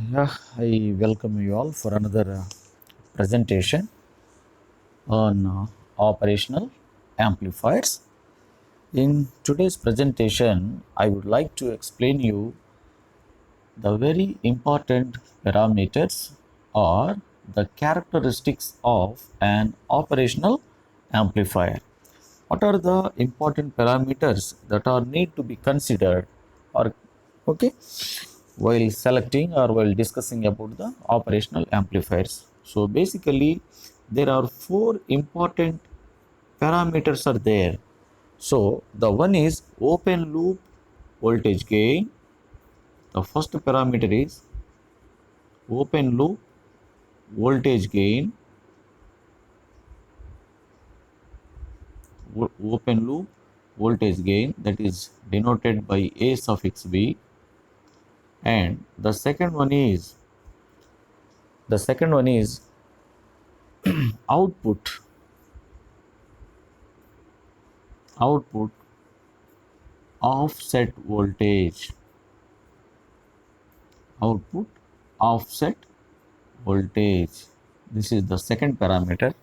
Yeah, I welcome you all for another presentation on operational amplifiers. In today's presentation, I would like to explain you the very important parameters or the characteristics of an operational amplifier. What are the important parameters that are need to be considered or okay while selecting or while discussing about the operational amplifiers? So basically there are four important parameters are there. So the one is open loop voltage gain. The first parameter is open loop voltage gain, open loop voltage gain, that is denoted by A suffix V. And the second one is output output offset voltage, output offset voltage. This is the second parameter.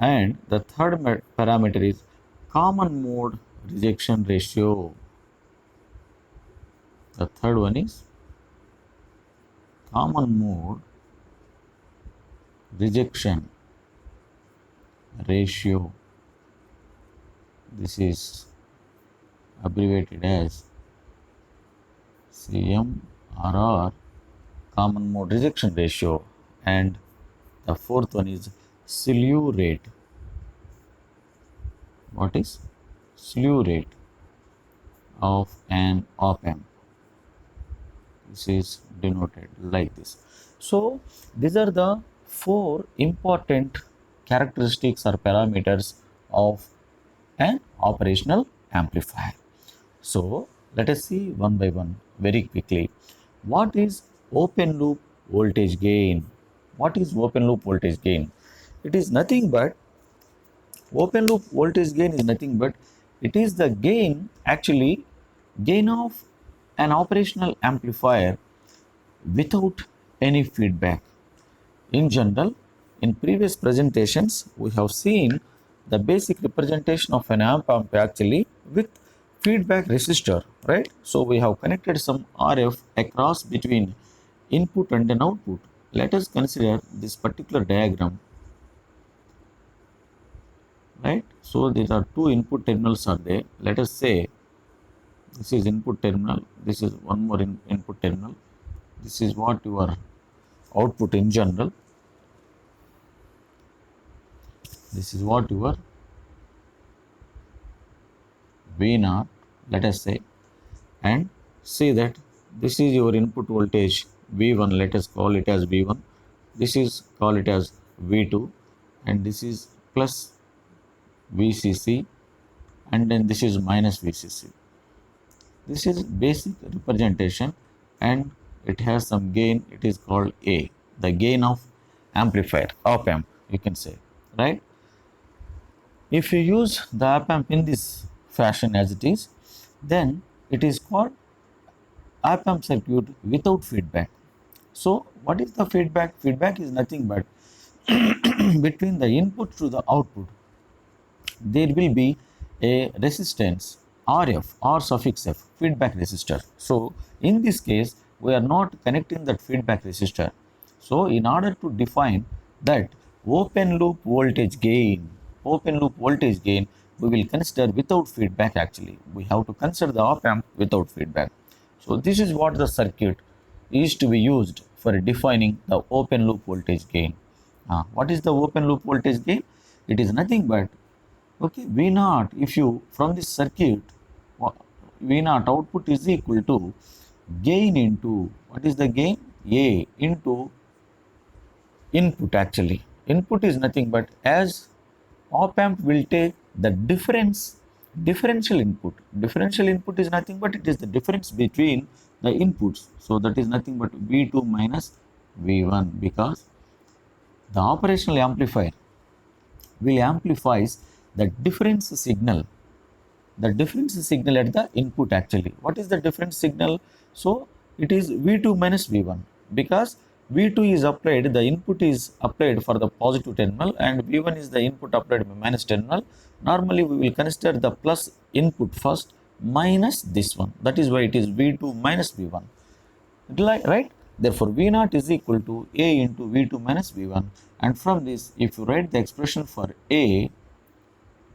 And the third parameter is common mode rejection ratio. The third one is common mode rejection ratio. This is abbreviated as CMRR, common mode rejection ratio. And the fourth one is slew rate. What is slew rate of an op amp? This is denoted like this. So these are the four important characteristics or parameters of an operational amplifier. So let us see one by one very quickly. What is open loop voltage gain? What is open loop voltage gain? It is nothing but open loop voltage gain is nothing but it is the gain of an operational amplifier without any feedback. In general, in previous presentations, we have seen the basic representation of an amp actually with feedback resistor, right? So we have connected some RF across between input and an output. Let us consider this particular diagram, right? So these are two input terminals are there. Let us say this is input terminal, this is one more input terminal. This is what your output in general. This is what your V naught, let us say, and see that this is your input voltage V1, let us call it as V1, this is call it as V2, and this is plus VCC, and then this is minus VCC. This is basic representation and it has some gain, it is called A, the gain of amplifier, op amp, you can say, right? If you use the op amp in this fashion as it is, then it is called op amp circuit without feedback. So what is the feedback? Feedback is nothing but between the input to the output, there will be a resistance RF, R suffix F, feedback resistor. So in this case, we are not connecting that feedback resistor. So in order to define that open loop voltage gain, we will consider without feedback actually. We have to consider the op amp without feedback. So this is what the circuit is to be used for defining the open loop voltage gain. What is the open loop voltage gain? It is nothing but okay, V naught, if you from this circuit, V naught output is equal to gain into, what is the gain? A into input actually. Input is nothing but as op amp will take the differential input. Differential input is nothing but it is the difference between the inputs. So that is nothing but V2 minus V1, because the operational amplifier will amplifies the difference signal at the input actually. What is the difference signal? So it is V2 minus V1. because V2 is applied, the input is applied for the positive terminal and V1 is the input applied by minus terminal. Normally we will consider the plus input first minus this one. That is why it is V2 minus V1. Right? Therefore, V0 is equal to A into V2 minus V1. And from this, if you write the expression for A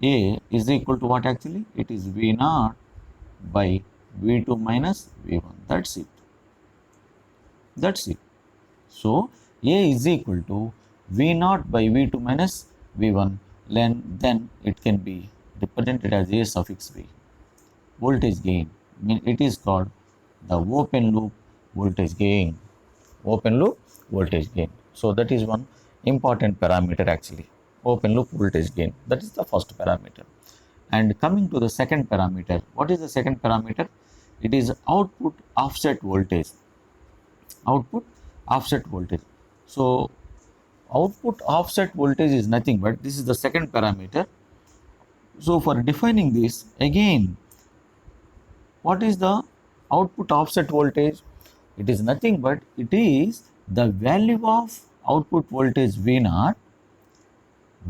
is equal to what actually? It is V0 by V2 minus V1. That's it. That's it. So, A is equal to V0 by V2 minus V1. Then it can be represented as A suffix V. Voltage gain. It is called the open loop voltage gain. Open loop voltage gain. So, that is one important parameter actually. Open loop voltage gain. That is the first parameter. And coming to the second parameter, what is the second parameter? It is output offset voltage. Output offset voltage. So, output offset voltage is nothing but this is the second parameter. So, for defining this again, what is the output offset voltage? It is nothing but it is the value of output voltage V0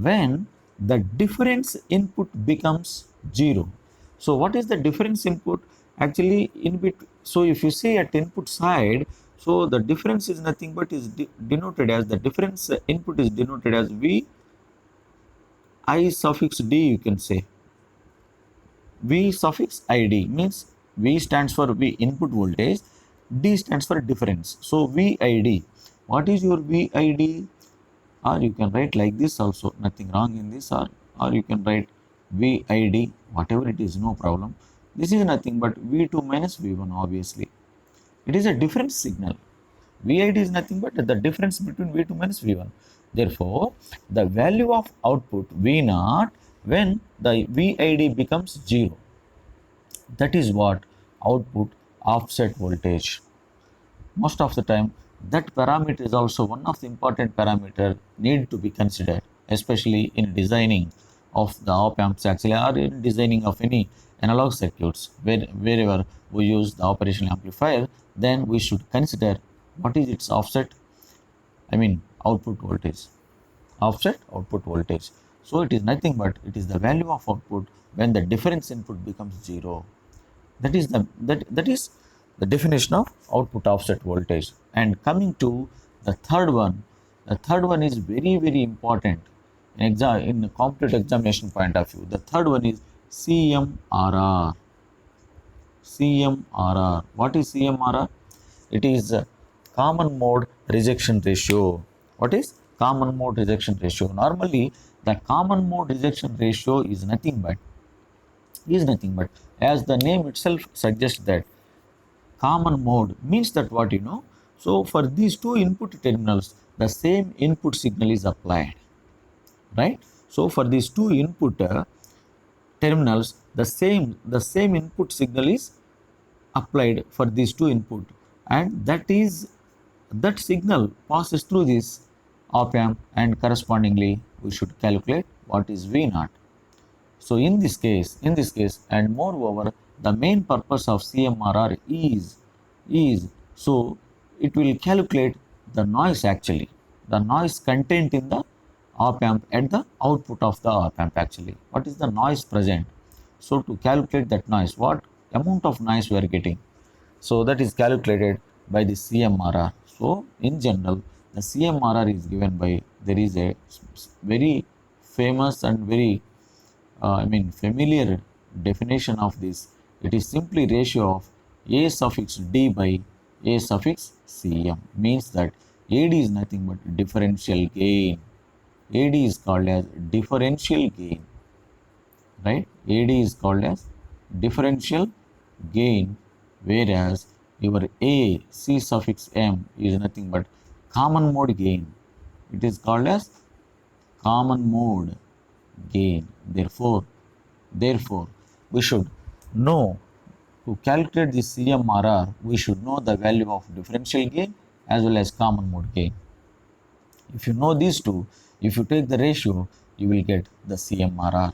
when the difference input becomes 0. So, what is the difference input? Actually, so if you say at input side, so the difference is nothing but is denoted as the difference input is denoted as V I suffix D, you can say. V suffix ID means V stands for V input voltage, D stands for difference. So, VID. What is your VID? Or you can write like this also, nothing wrong in this, or you can write VID, whatever it is, no problem. This is nothing but V2 minus V1 obviously. It is a difference signal. VID is nothing but the difference between V2 minus V1. Therefore, the value of output V0 when the VID becomes 0. That is what output offset voltage. Most of the time, that parameter is also one of the important parameter need to be considered, especially in designing of the op amps actually, or in designing of any analog circuits wherever we use the operational amplifier, then we should consider what is its offset, output voltage. Offset output voltage. So it is nothing but it is the value of output when the difference input becomes 0. That is the definition of output offset voltage. And coming to the third one is very important in the competitive examination point of view. The third one is CMRR. CMRR. What is CMRR? It is common mode rejection ratio. What is common mode rejection ratio? Normally, the common mode rejection ratio is nothing but as the name itself suggests that common mode means that what you know. So, for these two input terminals, the same input signal is applied, right? So, for these two input terminals, the same input signal is applied for these two input, and that signal passes through this op amp, and correspondingly we should calculate what is V0. So, in this case, and moreover, the main purpose of CMRR is so it will calculate the noise actually, the noise content in the op amp at the output of the op amp actually. What is the noise present? So, to calculate that noise, what amount of noise we are getting? So, that is calculated by the CMRR. So, in general, the CMRR is given by, there is a very famous and very familiar definition of this. It is simply ratio of A suffix D by A suffix Cm, means that AD is nothing but differential gain. AD is called as differential gain, right? AD is called as differential gain, whereas your A C suffix M is nothing but common mode gain. It is called as common mode gain. Therefore, we should know, to calculate the CMRR, we should know the value of differential gain as well as common mode gain. If you know these two, if you take the ratio, you will get the CMRR.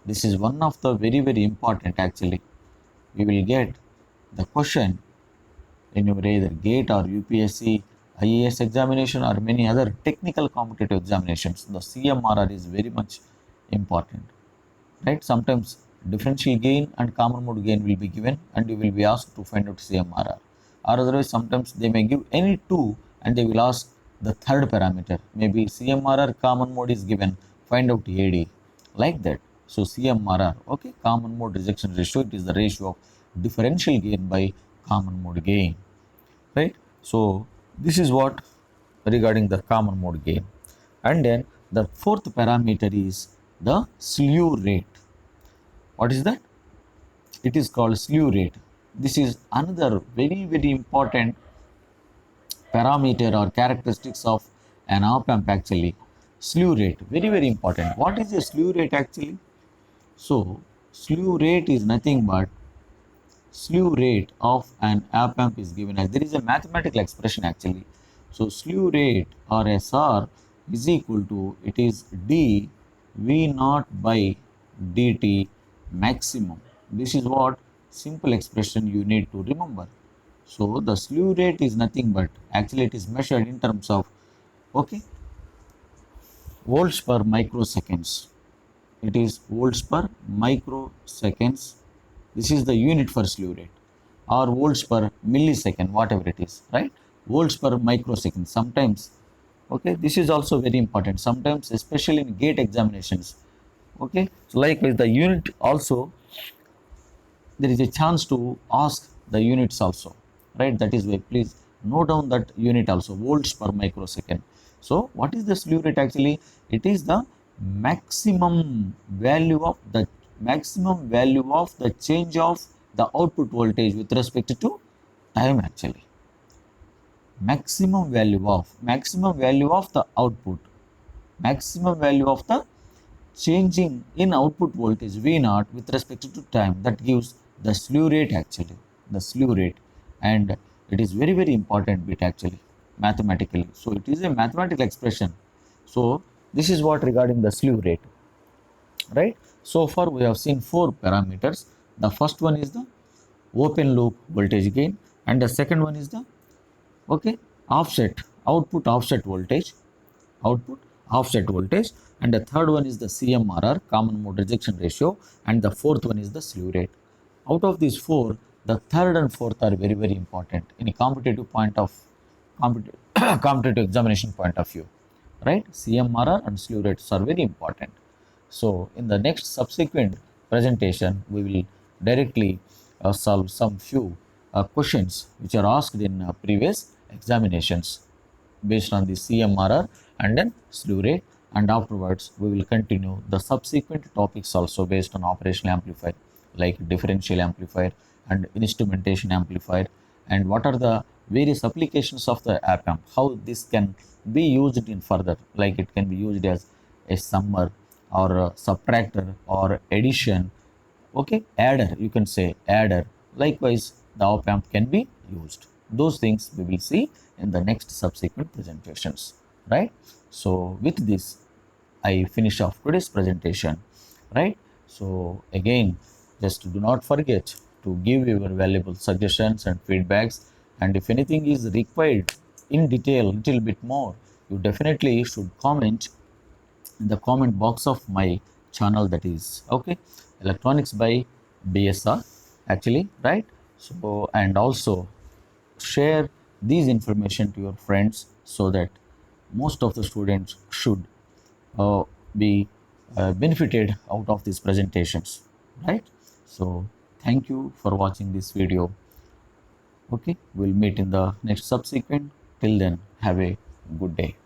This is one of the very important actually. You will get the question in your either GATE or UPSC IAS examination or many other technical competitive examinations, the CMRR is very much important, right? Sometimes differential gain and common mode gain will be given and you will be asked to find out CMRR, or otherwise sometimes they may give any two and they will ask the third parameter, maybe CMRR common mode is given, find out AD, like that. So CMRR, okay, common mode rejection ratio, it is the ratio of differential gain by common mode gain, right? So this is what regarding the common mode gain. And then the fourth parameter is the slew rate. What is that? It is called slew rate. This is another very important parameter or characteristics of an op amp actually. Slew rate, very important. What is the slew rate actually? So slew rate is nothing but slew rate of an op amp is given as, there is a mathematical expression actually. So slew rate or SR is equal to, it is d V naught by dt maximum. This is what simple expression you need to remember. So the slew rate is nothing but, actually it is measured in terms of, okay, volts per microseconds. It is volts per microseconds. This is the unit for slew rate, or volts per millisecond, whatever it is, right? Volts per microsecond. Sometimes, okay, this is also very important. Sometimes, especially in gate examinations, okay, so likewise the unit also, there is a chance to ask the units also, right? That is why please note down that unit also, volts per microsecond. So what is the slew rate actually? It is the maximum value of the change of the output voltage with respect to time actually. Maximum value of the output, maximum value of the changing in output voltage V naught with respect to time, that gives the slew rate actually, the slew rate. And it is very important bit actually mathematically. So it is a mathematical expression. So this is what regarding the slew rate, right? So far we have seen four parameters. The first one is the open loop voltage gain, and the second one is the, okay, output offset voltage, output offset voltage, and the third one is the CMRR, common mode rejection ratio, and the fourth one is the slew rate. Out of these four, the third and fourth are very important in a competitive point of competitive, competitive examination point of view, right? CMRR and slew rates are very important. So in the next subsequent presentation, we will directly solve some few questions which are asked in previous examinations based on the CMRR and then slew rate, and afterwards we will continue the subsequent topics also based on operational amplifier like differential amplifier and instrumentation amplifier, and what are the various applications of the op amp, how this can be used in further, like it can be used as a summer or a subtractor or addition, okay, adder, you can say adder. Likewise the op amp can be used. Those things we will see in the next subsequent presentations, right? So with this I finish off today's presentation, right? So again, just do not forget to give your valuable suggestions and feedbacks, and if anything is required in detail little bit more, you definitely should comment in the comment box of my channel, that is, okay, electronics by BSR actually, right? So and also share these information to your friends so that most of the students should be benefited out of these presentations, right? So thank you for watching this video. Okay, we'll meet in the next subsequent. Till then, have a good day.